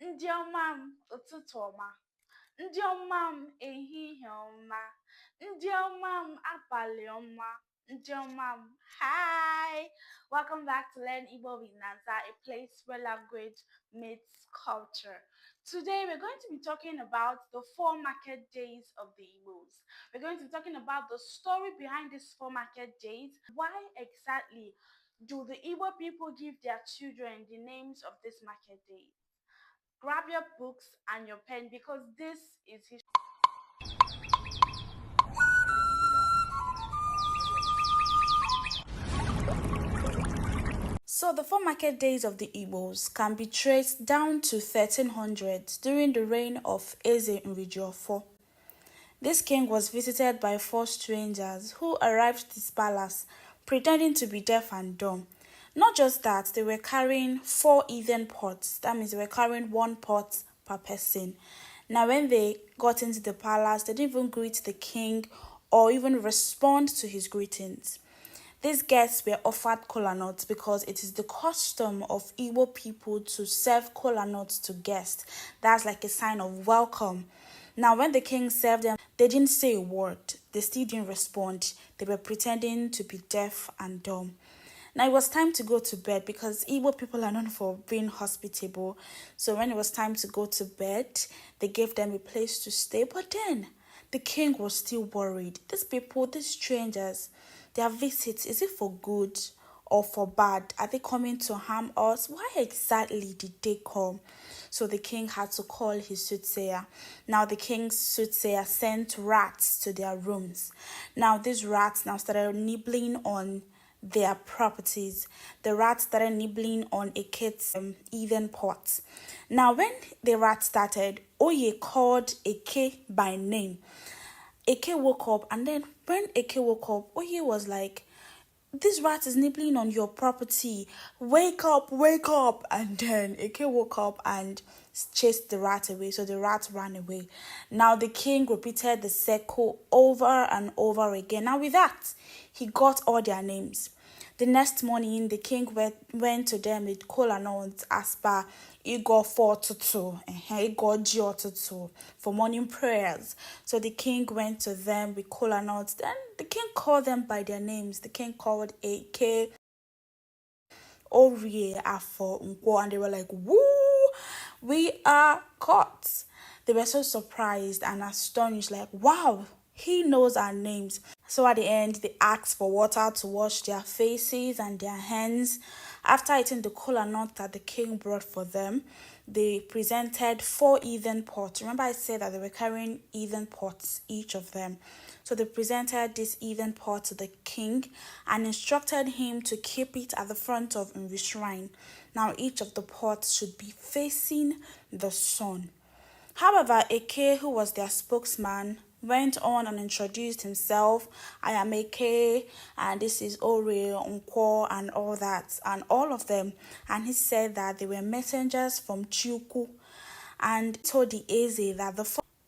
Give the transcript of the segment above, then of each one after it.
Ndị ọma m ụtụtụ ọma, ndị ọma m ehihie ọma, ndị ọma m abalị ọma, ndị ọma m hi. Welcome back to Learn Igbo with Naza, a place where language meets culture. Today we're going to be talking about the 4 market days of the Igbos. We're going to be talking about the story behind these 4 market days. Why exactly do the Igbo people give their children the names of these market days? Grab your books and your pen because this is history. So the 4 market days of the Igbos can be traced down to 1300s during the reign of Eze Nrijiofo. This king was visited by 4 strangers who arrived at his palace pretending to be deaf and dumb. Not just that, they were carrying 4 earthen pots. That means they were carrying 1 pot per person. Now when they got into the palace, they didn't even greet the king or even respond to his greetings. These guests were offered kola nuts because it is the custom of Igbo people to serve kola nuts to guests. That's like a sign of welcome. Now, when the king served them, they didn't say a word. They still didn't respond. They were pretending to be deaf and dumb. Now, it was time to go to bed because Igbo people are known for being hospitable. So when it was time to go to bed, they gave them a place to stay. But then, the king was still worried. These people, these strangers, their visits, is it for good or for bad? Are they coming to harm us? Why exactly did they come? So the king had to call his soothsayer. Now the king's soothsayer sent rats to their rooms. Now these rats now started nibbling on their properties. The rats started nibbling on a kid's earthen pot. Now when the rat started, Orie called Eke by name. Eke woke up, and then when Eke woke up, Oye was like, this rat is nibbling on your property. Wake up, wake up. And then Eke woke up and chased the rat away. So the rat ran away. Now the king repeated the circle over and over again. Now with that, he got all their names. The next morning, the king went to them with kola nuts as per Igbo 4 Igbo G for morning prayers. So the king went to them with kola nuts. Then the king called them by their names. The king called Eke, Orie, Afo, Nkwo, and they were like, woo, we are caught. They were so surprised and astonished, like, wow, he knows our names. So at the end, they asked for water to wash their faces and their hands. After eating the kola nut that the king brought for them, they presented 4 earthen pots. Remember I said that they were carrying earthen pots, each of them. So they presented this earthen pot to the king and instructed him to keep it at the front of the shrine. Now each of the pots should be facing the sun. However, Eke, who was their spokesman, went on and introduced himself. I am Eke, and this is Orie, Nkwo, and all that, and all of them. And he said that they were messengers from Chuku, and told the Eze that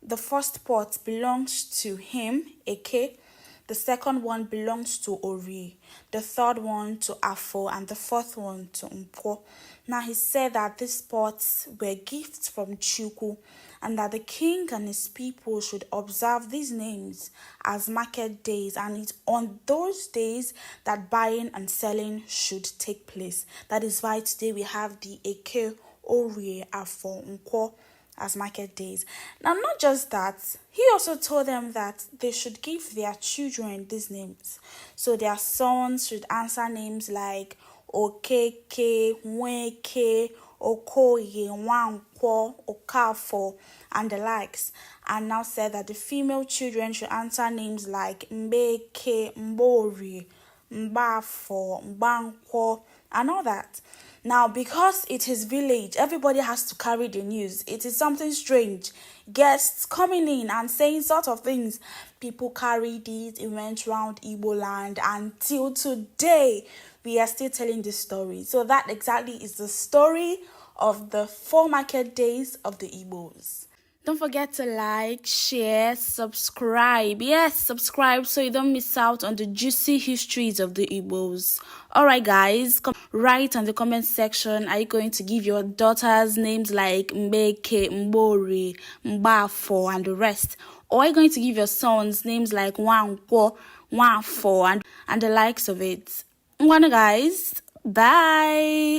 the first pot belongs to him, Eke. The second one belongs to Orie, the third one to Afo, and the fourth one to Nkwo. Now he said that these pots were gifts from Chuku, and that the king and his people should observe these names as market days, and it's on those days that buying and selling should take place. That is why today we have the Eke, Orie, Afo, Nkwo as market days. Now, not just that, he also told them that they should give their children these names. So their sons should answer names like Okeke, Nweke, Okoye, Nwankwo, Okafo, and the likes. And now said that the female children should answer names like Mbeke, Mbori, Mbafo, Mbankwo, and all that. Now, because it is village, everybody has to carry the news. It is something strange. Guests coming in and saying sort of things. People carried it, it went around Igbo land, until today, we are still telling this story. So that exactly is the story of the 4 market days of the Igbos. Don't forget to like, share, subscribe. Yes, subscribe so you don't miss out on the juicy histories of the Igbos. Alright guys, write on the comment section, are you going to give your daughters names like Mbeke, Mbori, Mbafo and the rest? Or are you going to give your sons names like Nkwo, Nwafo and the likes of it? Guys, bye!